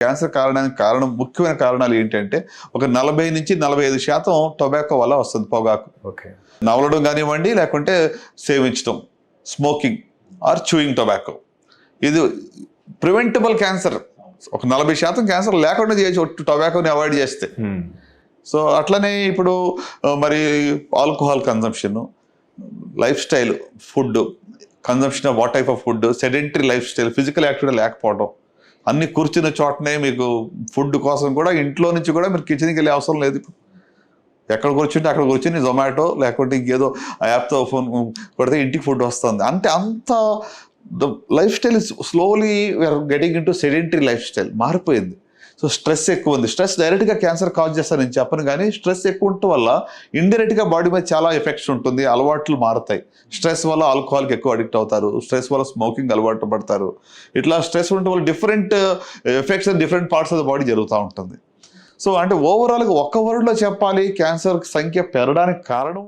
Cancer కారణం ముఖ్యమైన కారణాలు ఏంటంటే ఒక 40-45% టొబాకో వల్ల వస్తుంది. పొగాకు నవలడం కానివ్వండి, లేకుంటే సేవించడం, స్మోకింగ్ ఆర్ చూయింగ్ టొబాకో. ఇది ప్రివెంటబుల్ క్యాన్సర్. ఒక 40% క్యాన్సర్ లేకుండా చేయొచ్చు టొబాకోని అవాయిడ్ చేస్తే. సో అట్లనే ఇప్పుడు మరి alcohol consumption, life style, food consumption of what type of food, sedentary life style, physical activity లేకపోవడం, అన్ని కూర్చున్న చోటనే మీకు ఫుడ్ కోసం కూడా ఇంట్లో నుంచి కూడా మీరు కిచెన్కి వెళ్ళే అవసరం లేదు. ఎక్కడ కూర్చుంటే అక్కడ కూర్చుని జొమాటో లేకుంటే ఇంకేదో యాప్తో ఫోన్ కొడితే ఇంటికి ఫుడ్ వస్తుంది. అంటే అంత the life style slowly we are getting into sedentary life style మారిపోయింది. సో స్ట్రెస్ ఎక్కువ ఉంది. స్ట్రెస్ డైరెక్ట్గా క్యాన్సర్ కాజ్ చేస్తాను నేను చెప్పను, కానీ స్ట్రెస్ ఎక్కువ ఉండటం వల్ల ఇండైరెక్ట్గా బాడీ మీద చాలా ఎఫెక్ట్స్ ఉంటుంది. అలవాట్లు మారుతాయి. స్ట్రెస్ వల్ల ఆల్కహాల్కి ఎక్కువ అడిక్ట్ అవుతారు, స్ట్రెస్ వల్ల స్మోకింగ్ అలవాటు పడతారు. ఇట్లా స్ట్రెస్ ఉండటం వల్ల different effects and different parts of the body జరుగుతూ ఉంటుంది. సో అంటే ఓవరాల్గా ఒక్క వర్డ్లో చెప్పాలి, క్యాన్సర్ సంఖ్య పెరగడానికి కారణం